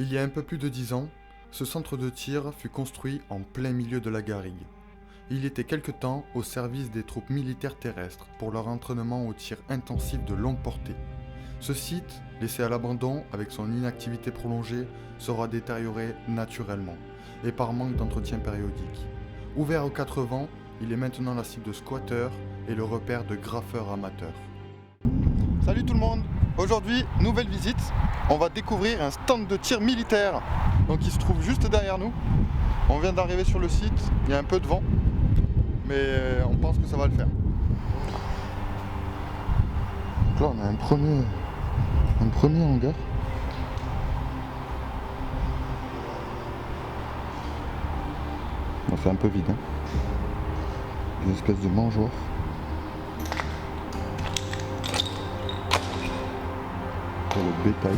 Il y a un peu plus de 10 ans, ce centre de tir fut construit en plein milieu de la garrigue. Il était quelque temps au service des troupes militaires terrestres pour leur entraînement au tir intensif de longue portée. Ce site, laissé à l'abandon avec son inactivité prolongée, sera détérioré naturellement et par manque d'entretien périodique. Ouvert aux 4 vents, il est maintenant la cible de squatteurs et le repère de graffeurs amateurs. Salut tout le monde! Aujourd'hui, nouvelle visite. On va découvrir un stand de tir militaire. Donc il se trouve juste derrière nous. On vient d'arriver sur le site, il y a un peu de vent, mais on pense que ça va le faire. Donc là on a un premier hangar. Bon, c'est un peu vide, hein. Des espèces de mangeoires. Pour le bétail.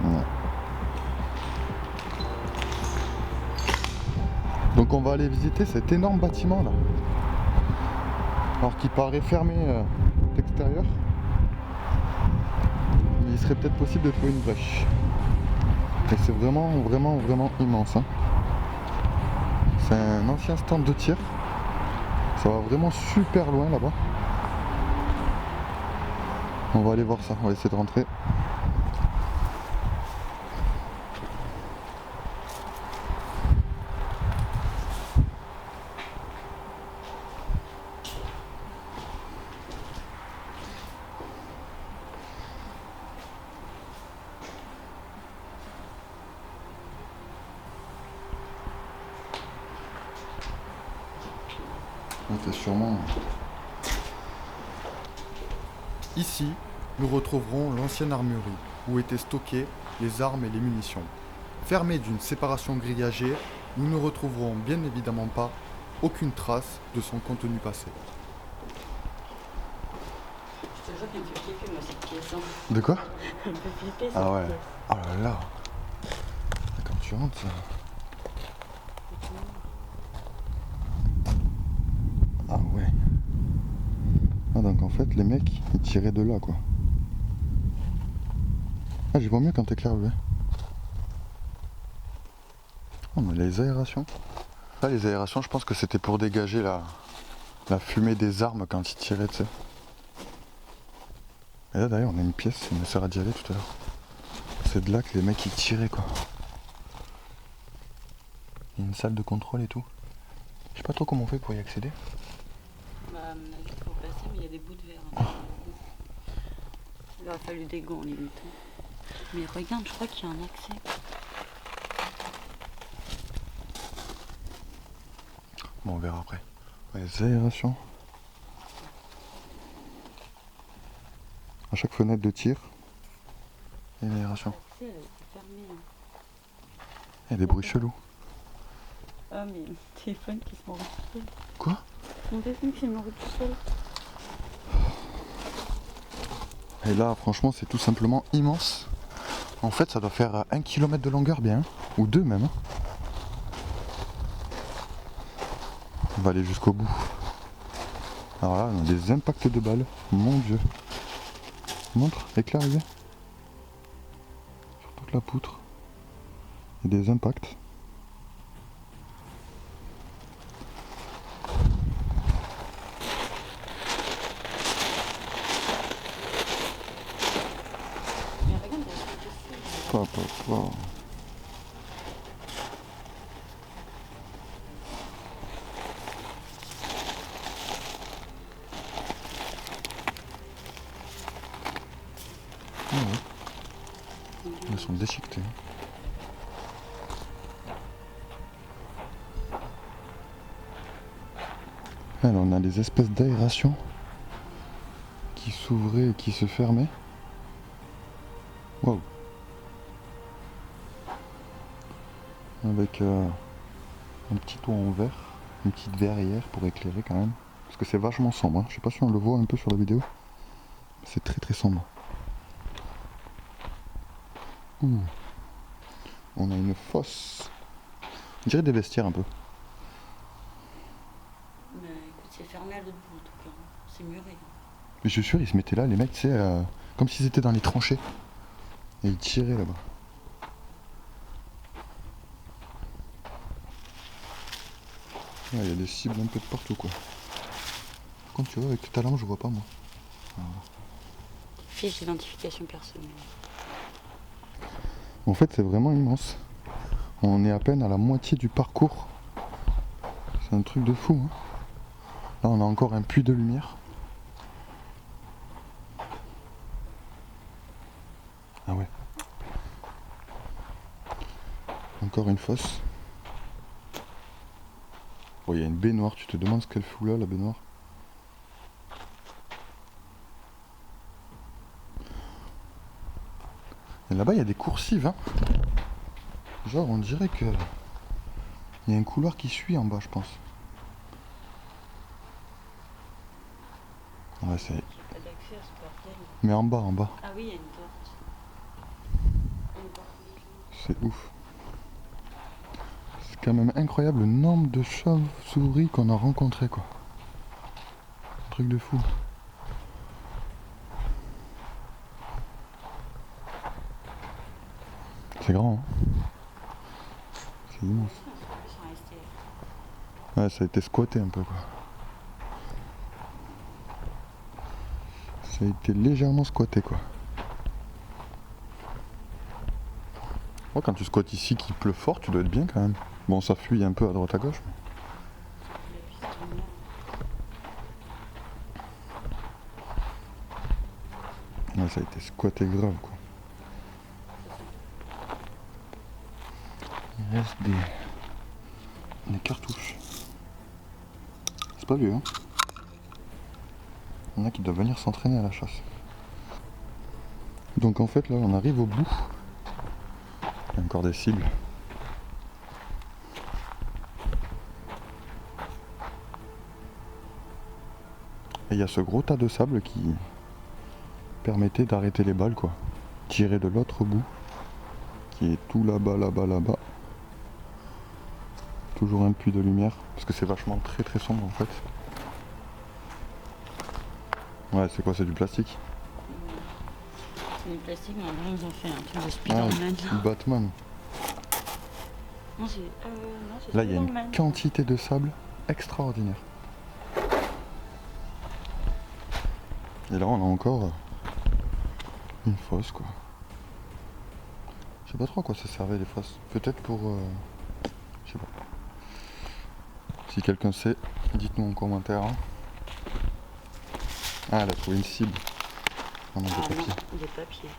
Voilà. Donc on va aller visiter cet énorme bâtiment là. Alors qu'il paraît fermé d'extérieur. Mais il serait peut-être possible de trouver une brèche. Et c'est vraiment immense, hein. C'est un ancien stand de tir. Ça va vraiment super loin là-bas. On va aller voir ça, on va essayer de rentrer. C'est sûrement... Ici, nous retrouverons l'ancienne armurerie, où étaient stockées les armes et les munitions. Fermée d'une séparation grillagée, nous ne retrouverons bien évidemment pas aucune trace de son contenu passé. Je te jure qu'elle me fait flipper, moi, cette pièce. Hein. De quoi? Elle me fait flipper, cette Ah ouais. pièce. Oh là là. Quand tu rentres, ça... Ah ouais. Ah donc en fait les mecs ils tiraient de là quoi. Ah j'y vois mieux quand t'éclaires le. Oh mais les aérations. Là les aérations je pense que c'était pour dégager la fumée des armes quand ils tiraient, tu sais. Et là d'ailleurs on a une pièce, on essaiera d'y aller tout à l'heure. C'est de là que les mecs ils tiraient quoi. Il y a une salle de contrôle et tout. Je sais pas trop comment on fait pour y accéder. Bah, à mon avis, il faut passer, mais il y a des bouts de verre. Hein. Il aurait fallu des gants, limite. Mais regarde, je crois qu'il y a un accès. Bon on verra après. Les aérations. À chaque fenêtre de tir, il y a une aération. L'accès, elle est fermée. Hein. Il y a des bruits chelous. Ah, mais mon téléphone qui se m'enroule tout seul. Quoi? Mon téléphone qui se m'enroule tout seul. Et là, franchement, c'est tout simplement immense. En fait, ça doit faire 1 km de longueur bien, hein, ou 2 même. Hein. On va aller jusqu'au bout. Alors là, on a des impacts de balles. Mon dieu. Montre, éclair, Sur toute la poutre. Il y a des impacts. Mais regarde, il y a un truc ici. Pas. Ah ouais. Ils sont déchiquetés. Alors on a des espèces d'aération qui s'ouvraient et qui se fermaient. Waouh. Avec un petit toit en verre, une petite verrière pour éclairer quand même. Parce que c'est vachement sombre, hein. Je sais pas si on le voit un peu sur la vidéo. C'est très sombre. Ouh. On a une fosse. On dirait des vestiaires un peu. Mais écoute, c'est fermé à l'autre bout en tout cas. C'est muré. Mais je suis sûr, ils se mettaient là, les mecs, tu sais, comme s'ils étaient dans les tranchées. Et ils tiraient là-bas. Il y a des cibles un peu de partout, quoi. Par contre, tu vois, avec ta lampe, je vois pas, moi. Fiche d'identification personnelle. En fait, c'est vraiment immense. On est à peine à la moitié du parcours. C'est un truc de fou, hein. Là, on a encore un puits de lumière. Ah ouais. Encore une fosse. Oh, il y a une baignoire. Tu te demandes ce qu'elle fout là, la baignoire. Et là-bas, il y a des coursives, hein. Genre, on dirait que il y a un couloir qui suit en bas, je pense. Ouais, c'est... Pas d'accès à ce bordel. Mais en bas, en bas. Ah oui, il y a une porte. Une porte. C'est ouf. C'est quand même incroyable le nombre de chauves-souris qu'on a rencontrés, quoi. Un truc de fou. C'est grand, hein. C'est immense. Ils sont restés. Ouais, ça a été squatté un peu, quoi. Ça a été légèrement squatté, quoi. Ouais, quand tu squattes ici, qu'il pleut fort, tu dois être bien quand même. Bon, ça fuit un peu à droite à gauche. Ouais, ça a été squatté grave, quoi. Il reste des cartouches. C'est pas vieux, hein. Il y en a qui doivent venir s'entraîner à la chasse. Donc en fait, là, on arrive au bout. Il y a encore des cibles. Et il y a ce gros tas de sable qui permettait d'arrêter les balles, quoi. Tirer de l'autre bout, qui est tout là-bas, là-bas, là-bas. Toujours un puits de lumière, parce que c'est vachement très très sombre en fait. Ouais, c'est quoi? C'est du plastique? C'est du plastique, mais en vrai, ils ont fait un truc de Spider-Man. Ah, Batman. Non, c'est Là, il y a Spider-Man. une quantité de sable extraordinaire. Et là, on a encore une fosse, quoi. Je sais pas trop à quoi ça servait les fosses. Peut-être pour... je sais pas. Si quelqu'un sait, dites-nous en commentaire. Hein. Ah, elle a trouvé une cible. Ah non, des papiers. Non, des papiers.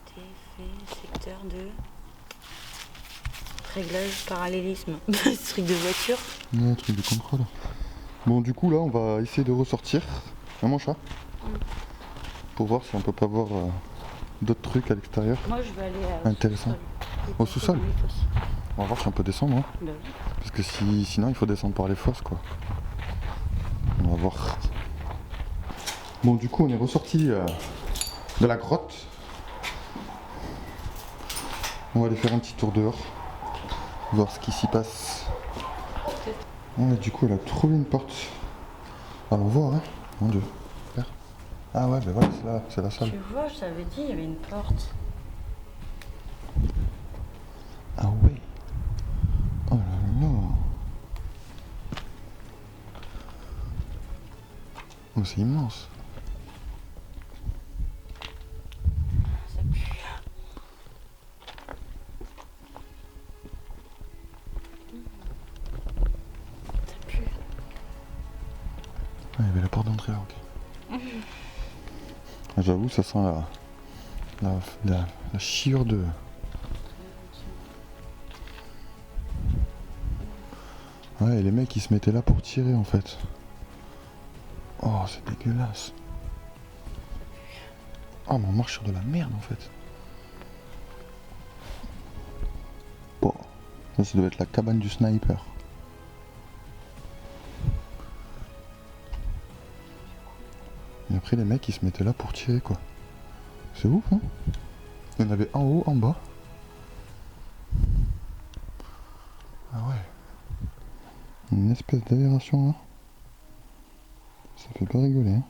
TF, secteur de... Réglage, parallélisme. Ce truc de voiture. Ouais, un truc de contrôle. Bon, du coup, là, on va essayer de ressortir. Hein, mon chat? Pour voir si on peut pas voir d'autres trucs à l'extérieur. Moi, je vais aller intéressant. Au sous-sol? On va voir si on peut descendre. Hein. Bah oui. Parce que sinon, il faut descendre par les fosses, quoi. On va voir. Bon, du coup, on est ressorti de la grotte. On va aller faire un petit tour dehors. Voir ce qui s'y passe. Ouais, du coup, elle a trouvé une porte. Allons voir, hein. Mon Dieu. Ah ouais, ben voilà, c'est la salle. Tu vois, je t'avais dit, il y avait une porte. Ah ouais. Oh là là. Oh, c'est immense. Ça pue. Ça pue. Ah, il y avait la porte d'entrée là, ok. Ah, j'avoue, ça sent la chiure de... Ouais, et les mecs ils se mettaient là pour tirer en fait. Oh, c'est dégueulasse. Oh, mais on marche sur de la merde en fait. Bon, ça doit être la cabane du sniper. Et après les mecs ils se mettaient là pour tirer quoi. C'est ouf hein. Il y en avait en haut, en bas. Ah ouais. Une espèce d'aération là. Ça fait pas rigoler hein.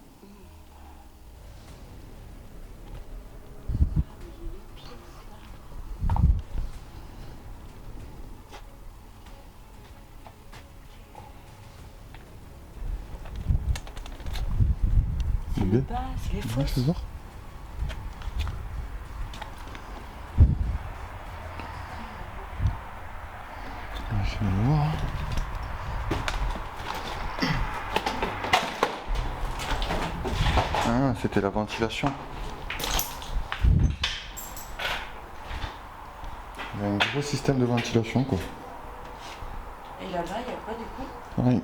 B. Pas, c'est les Ouais, fausses. fais voir. Je vais aller voir. Ah, c'était la ventilation. Il y a un gros système de ventilation, quoi. Et là-bas, il n'y a pas du coup. Oui.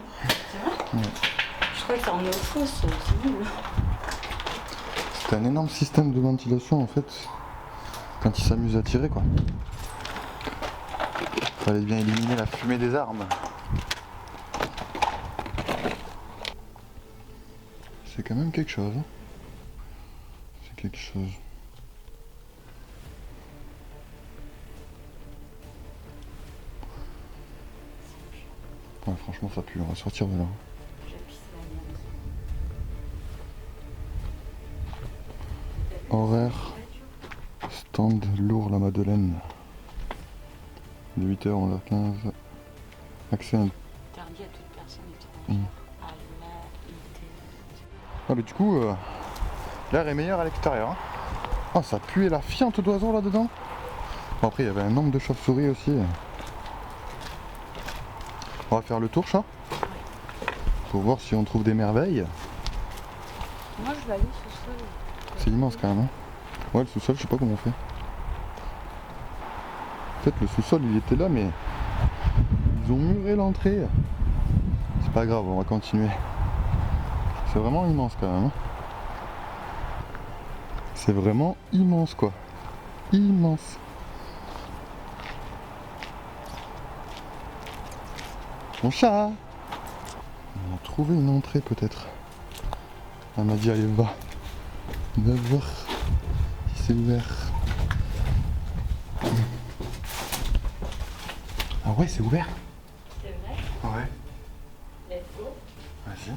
C'est vrai? Ouais. Je crois que c'est en eau fausse, c'est nul. C'est un énorme système de ventilation en fait. Quand ils s'amusent à tirer, quoi. Fallait bien éliminer la fumée des armes. C'est quand même quelque chose. Hein. C'est quelque chose. Ouais, franchement, ça pue. On va sortir de là. Horaire. Stand lourd la Madeleine. De 8h à 11h15. Accès à... Interdit à toute personne étrangère à la Ah mais du coup, l'air est meilleur à l'extérieur. Hein. Oh, ça puait la fiente d'oiseaux là-dedans. Bon, après, il y avait un nombre de chauves-souris aussi. On va faire le tour, chat. Pour voir si on trouve des merveilles. Moi, je vais aller sous-sol. C'est immense quand même. Hein. Ouais, le sous-sol, je sais pas comment on fait. En fait, le sous-sol, il était là, mais ils ont muré l'entrée. C'est pas grave, on va continuer. C'est vraiment immense quand même. Hein. C'est vraiment immense, quoi. Immense. Mon chat. On a trouvé une entrée peut-être. Elle m'a dit allez va. Va voir si c'est ouvert. Ah ouais, c'est ouvert. C'est vrai? Ouais. Let's go. Vas-y.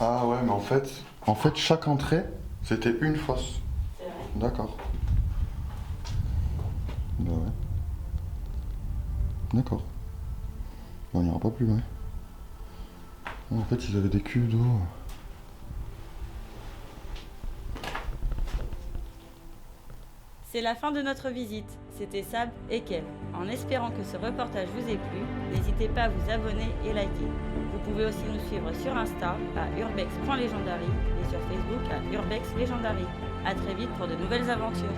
Ah ouais, mais en fait chaque entrée, c'était une fosse. C'est vrai. D'accord. Bah ouais. D'accord. On n'ira pas plus loin. En fait, ils avaient des cuves d'eau. C'est la fin de notre visite. C'était Sab et Kev. En espérant que ce reportage vous ait plu, n'hésitez pas à vous abonner et liker. Vous pouvez aussi nous suivre sur Insta à urbex.legendary et sur Facebook à urbexlegendary. A très vite pour de nouvelles aventures.